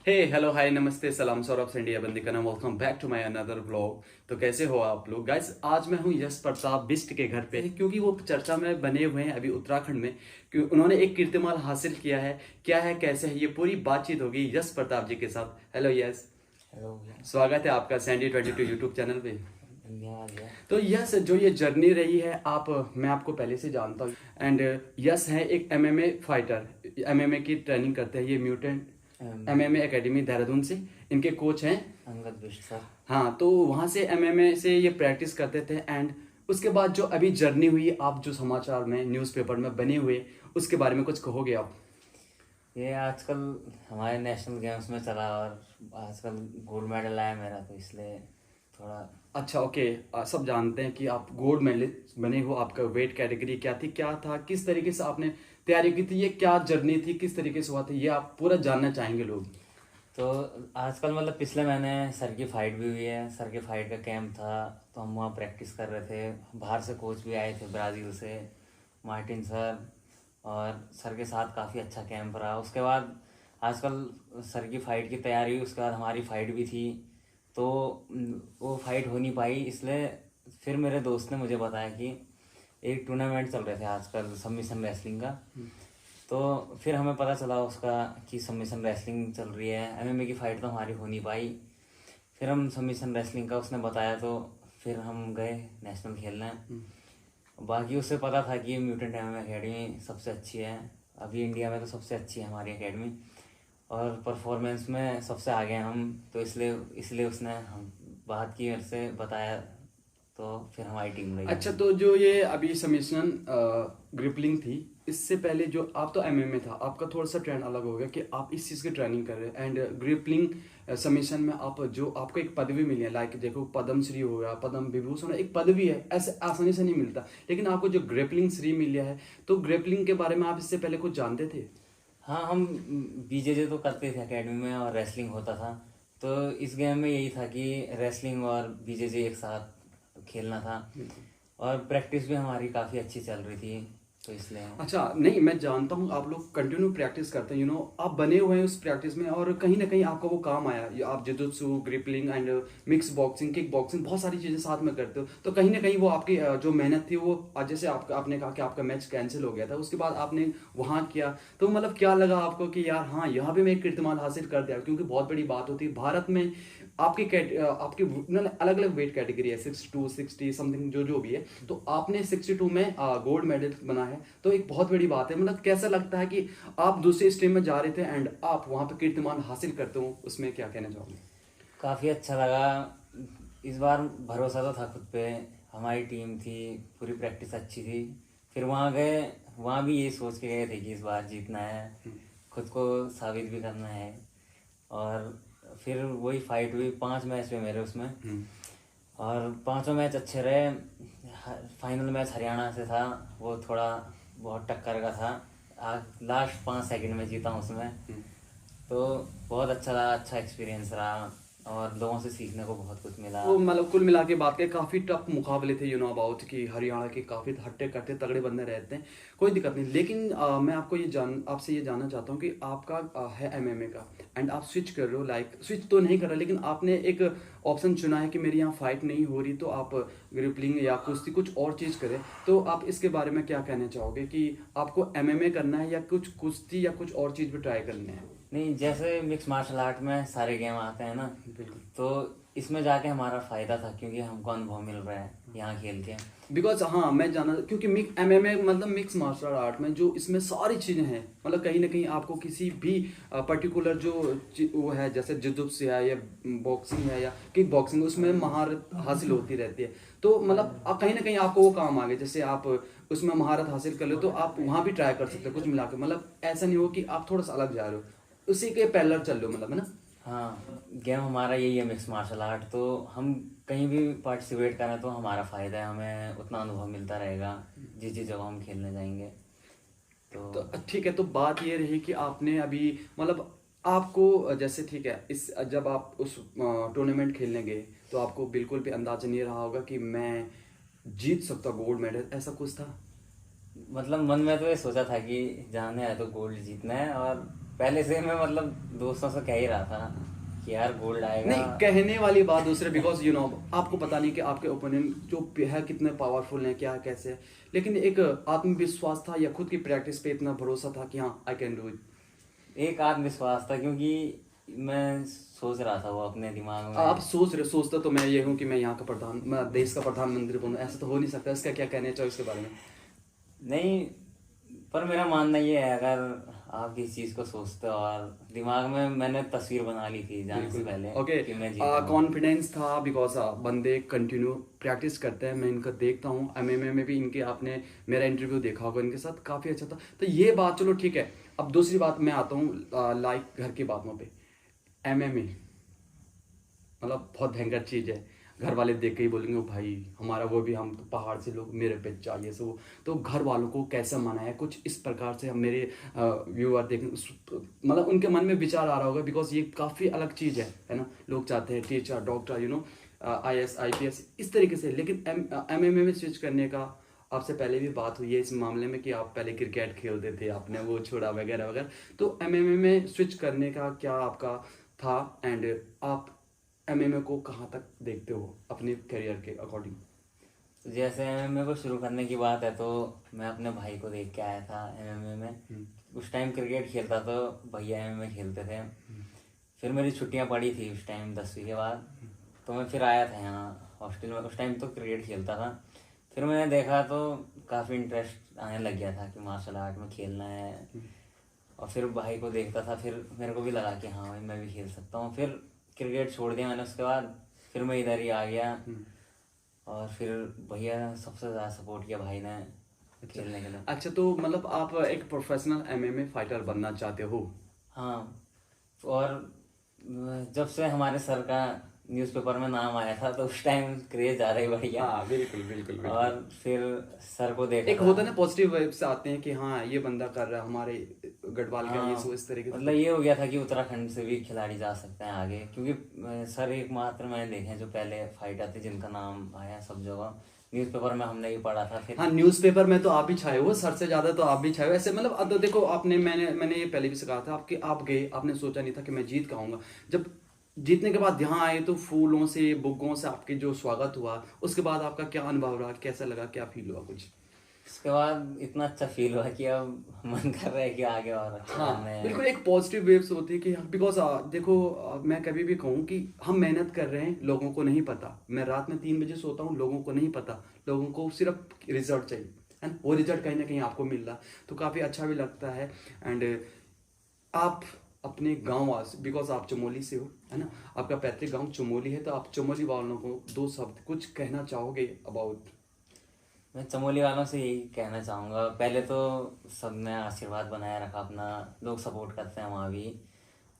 हे hello hi नमस्ते सलाम सौरभ से इंडिया बंदीकना welcome back to my another vlog. तो कैसे हो आप लोग गाइस। आज मैं हूँ यश प्रताप बिस्ट के घर पे क्योंकि वो चर्चा में बने हुए हैं अभी उत्तराखंड में। क्योंकि उन्होंने एक कीर्तिमान हासिल किया है। क्या है कैसे है ये पूरी बातचीत होगी यश प्रताप जी के साथ। हेलो यश। हेलो भैया। स्वागत है आपका सैंडी 22 यूट्यूब चैनल पे। धन्यवाद भैया। तो यस जो ये जर्नी रही है आप मैं आपको पहले से जानता हूँ एंड यस है एक एमएमए फाइटर। एमएमए की ट्रेनिंग करते हैं ये म्यूटेंट एमएमए एकेडमी देहरादून से। इनके कोच हैं अंगद बिष्ट सर। हाँ। तो वहाँ से एमएमए से ये प्रैक्टिस करते थे एंड उसके बाद जो अभी जर्नी हुई आप जो समाचार में न्यूज़पेपर में बने हुए उसके बारे में कुछ कहोगे आप। ये आजकल हमारे नेशनल गेम्स में चला और आजकल गोल्ड मेडल आया मेरा, तो इसलिए थोड़ा। अच्छा ओके। सब जानते हैं कि आप गोल्ड मेडलिस्ट बने हो। आपका वेट कैटेगरी क्या थी क्या था किस तरीके से आपने तैयारी की थी ये क्या जर्नी थी किस तरीके से हुआ था ये आप पूरा जानना चाहेंगे लोग। तो आजकल मतलब पिछले महीने सर की फाइट भी हुई है, सर के फाइट का कैंप था, तो हम वहाँ प्रैक्टिस कर रहे थे। बाहर से कोच भी आए थे ब्राज़ील से, मार्टिन सर, और सर के साथ काफ़ी अच्छा कैंप रहा। उसके बाद आजकल सर की फ़ाइट की तैयारी हुई, उसके बाद हमारी फ़ाइट भी थी, तो वो फाइट हो नहीं पाई। इसलिए फिर मेरे दोस्त ने मुझे बताया कि एक टूर्नामेंट चल रहे थे आजकल सबमिशन रेसलिंग का, तो फिर हमें पता चला उसका कि सबमिशन रेसलिंग चल रही है। एमएमए की फ़ाइट तो हमारी हो नहीं पाई। फिर हम सबमिशन रेसलिंग का उसने बताया, तो फिर हम गए नेशनल खेलने। बाकी उससे पता था कि म्यूटेंट एमएमए एकेडमी सबसे अच्छी है, अभी इंडिया में तो सबसे अच्छी है हमारी एकेडमी, और परफॉर्मेंस में सबसे आगे हैं हम, तो इसलिए इसलिए उसने हम बात की मेरे से बताया, तो फिर हमारी टीम रही अच्छा है। तो जो ये अभी सबमिशन ग्रिपलिंग थी इससे पहले जो आप तो एमएमए था आपका थोड़ा सा ट्रेंड अलग हो गया कि आप इस चीज़ की ट्रेनिंग कर रहे हैं एंड ग्रिपलिंग सबमिशन में आप जो आपको एक पदवी मिली है लाइक देखो पद्म श्री हो गया पद्म विभूषण एक पदवी है ऐसे आसानी से नहीं मिलता। लेकिन आपको जो ग्रिपलिंग श्री मिल है तो ग्रिपलिंग के बारे में आप इससे पहले कुछ जानते थे। हाँ, हम बीजेजे तो करते थे एकेडमी में, और रेसलिंग होता था, तो इस गेम में यही था कि रेसलिंग और बीजेजे एक साथ खेलना था, और प्रैक्टिस भी हमारी काफ़ी अच्छी चल रही थी, तो इसलिए। अच्छा नहीं मैं जानता हूँ आप लोग कंटिन्यू प्रैक्टिस करते हैं आप बने हुए हैं उस प्रैक्टिस में और कहीं ना कहीं आपका वो काम आया ये आप jujitsu grappling and mix boxing kick boxing बहुत सारी चीज़ें साथ में करते हो तो कहीं ना कहीं वो आपकी जो मेहनत थी वो आज जैसे आपने कहा कि आपका मैच कैंसिल हो गया था उसके बाद आपने वहाँ किया तो मतलब क्या लगा आपको कि यार हाँ यहाँ पे मैं एक कीर्तिमान हासिल कर दिया क्योंकि बहुत बड़ी बात होती है भारत में आपकी अलग अलग वेट कैटेगरी है 62 60 समथिंग जो भी है तो आपने 62 में गोल्ड मेडल बना है तो एक बहुत बड़ी बात है। मतलब कैसा लगता है कि आप दूसरे स्ट्रीम में जा रहे थे एंड आप वहां पे कीर्तिमान हासिल करते हो उसमें क्या कहना चाहोगे। काफ़ी अच्छा लगा। इस बार भरोसा तो था खुद पे, हमारी टीम थी, पूरी प्रैक्टिस अच्छी थी। फिर वहाँ गए, वहाँ भी ये सोच के गए थे कि इस बार जीतना है, खुद को साबित भी करना है, और फिर वही फाइट हुई। 5 मैच हुए मेरे उसमें, और पांचों मैच अच्छे रहे। फाइनल मैच हरियाणा से था, वो थोड़ा बहुत टक्कर का था, लास्ट 5 सेकंड में जीता हूँ उसमें, तो बहुत अच्छा रहा, अच्छा एक्सपीरियंस रहा, और लोगों से सीखने को बहुत कुछ मिला। वो मतलब कुल मिला के बात के काफी टफ मुकाबले थे अबाउट कि हरियाणा के काफी हट्टे कट्टे तगड़े बंदे रहते हैं। कोई दिक्कत नहीं लेकिन मैं आपको आपसे ये जानना चाहता हूँ कि आपका है एमएमए का एंड आप स्विच कर रहे हो लाइक स्विच तो नहीं कर रहे लेकिन आपने एक ऑप्शन चुना है कि मेरी यहाँ फाइट नहीं हो रही तो आप ग्रिपलिंग या कुश्ती कुछ और चीज़ करें। तो आप इसके बारे में क्या कहना चाहोगे कि आपको एमएमए करना है या कुछ कुश्ती या कुछ और चीज़ भी ट्राई करनी है। नहीं, जैसे मिक्स मार्शल आर्ट में सारे गेम आते हैं ना, बिल्कुल। तो इसमें जाके हमारा फ़ायदा था क्योंकि हमको अनुभव मिल रहा है यहाँ खेल के। बिकॉज हाँ मैं जाना क्योंकि मिक्स एमएमए मतलब मिक्स मार्शल आर्ट में जो इसमें सारी चीज़ें हैं मतलब कहीं ना कहीं आपको किसी भी पर्टिकुलर जो वो है जैसे जुजुत्सु है या बॉक्सिंग है या किक बॉक्सिंग उसमें महारत हासिल होती रहती है। तो मतलब कहीं ना कहीं आपको वो काम आ गए जैसे आप उसमें महारत हासिल कर लो तो आप वहाँ भी ट्राई कर सकते हो कुछ मिला के मतलब ऐसा नहीं हो कि आप थोड़ा सा अलग जा रहे हो उसी के पैरेलल चल रहे हो मतलब है ना। हाँ, गेम हमारा यही है मिक्स मार्शल आर्ट, तो हम कहीं भी पार्टिसिपेट करें तो हमारा फ़ायदा है, हमें उतना अनुभव मिलता रहेगा जिस जिस जगह हम खेलने जाएंगे, तो। तो ठीक है तो बात ये रही कि आपने अभी मतलब आपको जैसे ठीक है इस जब आप उस टूर्नामेंट खेलने गए तो आपको बिल्कुल भी अंदाजा नहीं रहा होगा कि मैं जीत सकता गोल्ड मेडल ऐसा कुछ था। मतलब मन में तो ये सोचा था कि जाने है तो गोल्ड जीतना है, और पहले से मैं मतलब दोस्तों से कह ही रहा था कि यार गोल्ड आएगा। नहीं, कहने वाली बात दूसरे, बिकॉज आपको पता नहीं कि आपके ओपोनेंट जो है कितने पावरफुल हैं, क्या कैसे है, लेकिन एक आत्मविश्वास था या खुद की प्रैक्टिस पे इतना भरोसा था कि हाँ आई कैन डू इट। एक आत्मविश्वास था क्योंकि मैं सोच रहा था वो अपने दिमाग आप में। सोचता तो मैं ये हूँ कि मैं यहाँ का प्रधान, मैं देश का प्रधानमंत्री बनूं, ऐसा तो हो नहीं सकता। इसका क्या कहना चाहिए इसके बारे में? नहीं, पर मेरा मानना ये है, अगर आप किसी चीज़ को सोचते हो और दिमाग में, मैंने तस्वीर बना ली थी जाने से बिल्कुल। पहले ओके। कि मैं जीतूंगा। कॉन्फिडेंस था, बिकॉज बंदे कंटिन्यू प्रैक्टिस करते हैं, मैं इनका देखता हूँ एमएमए में भी। इनके आपने मेरा इंटरव्यू देखा होगा, इनके साथ काफ़ी अच्छा था। तो ये बात चलो ठीक है। अब दूसरी बात मैं आता हूँ लाइक घर की बातों पे। एमएमए मतलब बहुत भयंकर चीज़ है। घर वाले देख के ही बोलेंगे, "ओ भाई हमारा वो भी, हम तो पहाड़ से लोग, मेरे पे चाहिए सो।" तो घर वालों को कैसे मनाया, कुछ इस प्रकार से हम मेरे व्यूअर देखें, मतलब उनके मन में विचार आ रहा होगा, बिकॉज ये काफ़ी अलग चीज़ है ना। लोग चाहते हैं टीचर, डॉक्टर, आईएएस आईपीएस इस तरीके से, लेकिन एमएमए में स्विच करने का आपसे पहले भी बात हुई है इस मामले में कि आप पहले क्रिकेट खेलते थे, आपने वो छोड़ा वगैरह वगैरह। तो एमएमए में स्विच करने का क्या आपका था, एंड आप एमएमए को कहाँ तक देखते हो अपने करियर के अकॉर्डिंग? तो जैसे एमएमए को शुरू करने की बात है, तो मैं अपने भाई को देख के आया था एमएमए में। उस टाइम क्रिकेट खेलता तो भैया एमएमए खेलते थे। फिर मेरी छुट्टियां पड़ी थी उस टाइम 10वीं के बाद, तो मैं फिर आया था यहाँ हॉस्टल में। उस टाइम तो क्रिकेट खेलता था। फिर मैंने देखा तो काफ़ी इंटरेस्ट आने लग गया था कि मार्शल आर्ट में खेलना है। और फिर भाई को देखता था, फिर मेरे को भी लगा कि हाँ भाई मैं भी खेल सकता हूँ। फिर क्रिकेट छोड़ दिया मैंने उसके बाद, फिर मैं इधर ही आ गया। और फिर भैया ने सबसे ज़्यादा सपोर्ट किया भाई ने खेलने के लिए। अच्छा, तो मतलब आप एक प्रोफेशनल एमएमए फाइटर बनना चाहते हो? हाँ, और जब से हमारे सर का न्यूज़पेपर में नाम आया था तो उस टाइम क्रेज ज़्यादा ही बढ़ गया। हाँ बिल्कुल बिल्कुल बिल्कुल। और फिर सर को देखा एक था। होता है ना, पॉजिटिव वाइब्स आते हैं कि हाँ ये बंदा कर रहा है, हमारे गढ़वाल का ये, हाँ, सो इस तरीके मतलब से। ये हो गया था कि उत्तराखंड से भी खिलाड़ी जा सकते हैं आगे, क्योंकि सर एकमात्र मैंने देखे हैं जो पहले फाइटर थे जिनका नाम आया सब जगह। न्यूज़पेपर में हमने भी पढ़ा था फिर। हाँ, न्यूज़पेपर में तो आप भी छाए हो, सर से ज्यादा तो आप भी छाए हो ऐसे। मतलब अब तो देखो, आपने मैंने ये पहले भी सिखाया था आपके, आप गए, आपने सोचा नहीं था कि मैं जीत के आऊंगा। जब जीतने के बाद यहाँ आए तो फूलों से, बुग्गों से आपके जो स्वागत हुआ, उसके बाद आपका क्या अनुभव रहा, कैसा लगा, क्या फील हुआ कुछ? उसके बाद इतना अच्छा फील हुआ कि अब मन कर रहा है कि आगे और अच्छा हाँ करना है। बिल्कुल, एक पॉजिटिव वेव्स होती है कि बिकॉज देखो, मैं कभी भी कहूँ कि हम मेहनत कर रहे हैं, लोगों को नहीं पता। मैं रात में 3 बजे सोता हूँ, लोगों को नहीं पता। लोगों को सिर्फ रिजल्ट चाहिए, है ना। वो रिजल्ट कहीं ना कहीं आपको मिल रहा, तो काफ़ी अच्छा भी लगता है। एंड आप अपने गाँव वास, बिकॉज आप चमोली से हो, है ना, आपका पैतृक गाँव चमोली है, तो आप चमोली वालों को 2 शब्द कुछ कहना चाहोगे अबाउट? मैं चमोली वालों से यही कहना चाहूँगा, पहले तो सबने आशीर्वाद बनाए रखा अपना, लोग सपोर्ट करते हैं वहाँ भी।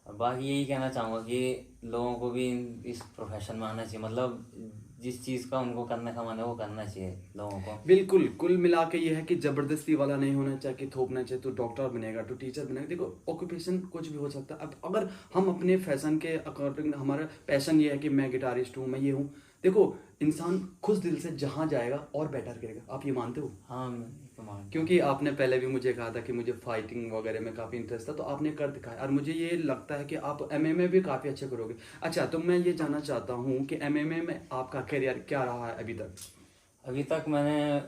और बाकी यही कहना चाहूँगा कि लोगों को भी इस प्रोफेशन में आना चाहिए, मतलब जिस चीज़ का उनको करने का मन है वो करना चाहिए लोगों को। बिल्कुल, कुल मिला के ये है कि जबरदस्ती वाला नहीं होना चाहिए कि थोपना चाहिए तो डॉक्टर बनेगा तो टीचर बनेगा। देखो, ऑक्यूपेशन कुछ भी हो सकता है। अब अगर हम अपने फैशन के अकॉर्डिंग, हमारा पैशन ये है कि मैं गिटारिस्ट हूँ, मैं ये हूँ, देखो इंसान खुश दिल से जहाँ जाएगा और बेटर करेगा। आप ये मानते हो? हाँ, मैं तो मानता हूँ। क्योंकि आपने पहले भी मुझे कहा था कि मुझे फाइटिंग वगैरह में काफ़ी इंटरेस्ट था, तो आपने कर दिखाया, और मुझे ये लगता है कि आप एमएमए भी काफ़ी अच्छे करोगे। अच्छा, तो मैं ये जानना चाहता हूँ कि एमएमए में आपका करियर क्या रहा है अभी तक? अभी तक मैंने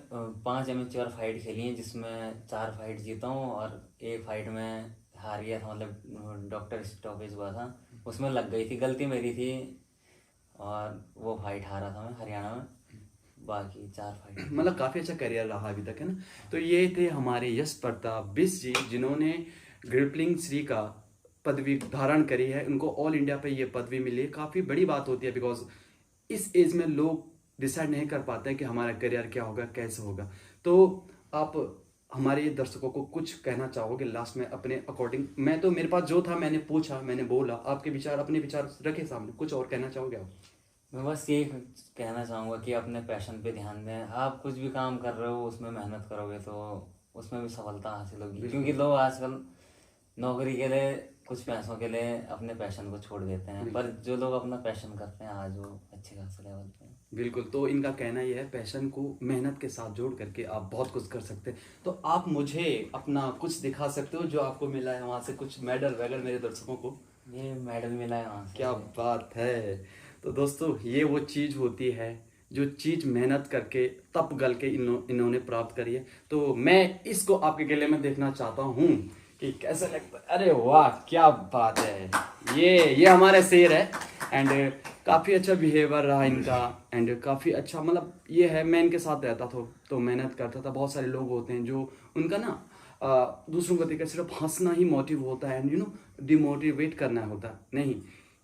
5 एमेच्योर फाइट खेली हैं, जिसमें 4 फाइट जीता हूँ और एक फाइट में हार गया था, मतलब डॉक्टर स्टॉपेज हुआ था, उसमें लग गई थी, गलती मेरी थी। और वो फाइट हारा था मैं हरियाणा में। बाकी 4 फाइट। मतलब काफ़ी अच्छा करियर रहा अभी तक, है ना। तो ये थे हमारे यश प्रताप बिस जी, जिन्होंने ग्रिपलिंग श्री का पदवी धारण करी है। उनको ऑल इंडिया पे ये पदवी मिली है, काफ़ी बड़ी बात होती है, बिकॉज इस एज में लोग डिसाइड नहीं कर पाते हैं कि हमारा करियर क्या होगा, कैसे होगा। तो आप हमारे दर्शकों को कुछ कहना चाहोगे लास्ट में अपने अकॉर्डिंग? मैं तो, मेरे पास जो था मैंने पूछा, मैंने बोला, आपके विचार, अपने विचार रखे सामने, कुछ और कहना चाहोगे आप? मैं बस यही कहना चाहूँगा कि अपने पैशन पे ध्यान दें। आप कुछ भी काम कर रहे हो उसमें मेहनत करोगे तो उसमें भी सफलता हासिल होगी, क्योंकि लोग आजकल नौकरी के लिए, कुछ पैसों के लिए अपने पैशन को छोड़ देते हैं, पर जो लोग अपना पैशन करते हैं आज वो अच्छे खासे लेवल पे हैं। बिल्कुल, तो इनका कहना ये है पैशन को मेहनत के साथ जोड़ करके आप बहुत कुछ कर सकते हैं। तो आप मुझे अपना कुछ दिखा सकते हो जो आपको मिला है वहाँ से, कुछ मेडल वगैरह मेरे दर्शकों को? ये मेडल मिला है वहाँ क्या से। बात है। तो दोस्तों ये वो चीज़ होती है जो चीज़ मेहनत करके तप गल के इन्होंने प्राप्त करी है। तो मैं इसको आपके गले में देखना चाहता हूँ कि कैसा लगता है। अरे वाह क्या बात है। ये हमारे शेर है। एंड काफ़ी अच्छा बिहेवियर रहा इनका। एंड काफ़ी अच्छा, मतलब ये है, मैं इनके साथ रहता था तो मेहनत करता था। बहुत सारे लोग होते हैं जो उनका ना दूसरों को देखकर सिर्फ हंसना ही मोटिव होता है, एंड डिमोटिवेट करना होता है। नहीं,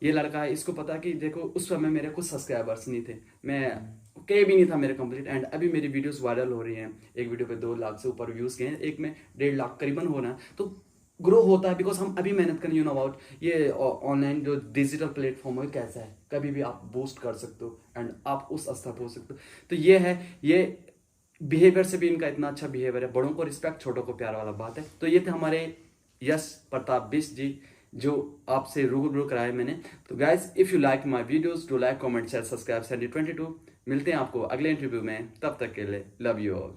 ये लड़का है, इसको पता कि देखो उस समय मेरे कुछ सब्सक्राइबर्स नहीं थे, मैं के भी नहीं था मेरे कंप्लीट, एंड अभी मेरी वीडियोस वायरल हो रही हैं। एक वीडियो पे 2 लाख से ऊपर व्यूज गए हैं, एक में 1.5 लाख करीबन हो रहा है। तो ग्रो होता है बिकॉज हम अभी मेहनत करें। अबाउट ये ऑनलाइन जो डिजिटल प्लेटफॉर्म है कैसा है, कभी भी आप बूस्ट कर सकते हो एंड आप उस स्तर पर हो सकते हो। तो ये है, ये बिहेवियर से भी इनका इतना अच्छा बिहेवियर है। बड़ों को रिस्पेक्ट, छोटों को प्यार वाला बात है। तो ये थे हमारे यश प्रताप बिष्ट जी जो आपसे रूबरू कराए मैंने। तो guys if you like my videos do like comment share subscribe. 22 मिलते हैं आपको अगले इंटरव्यू में, तब तक के लिए लव यू ऑल।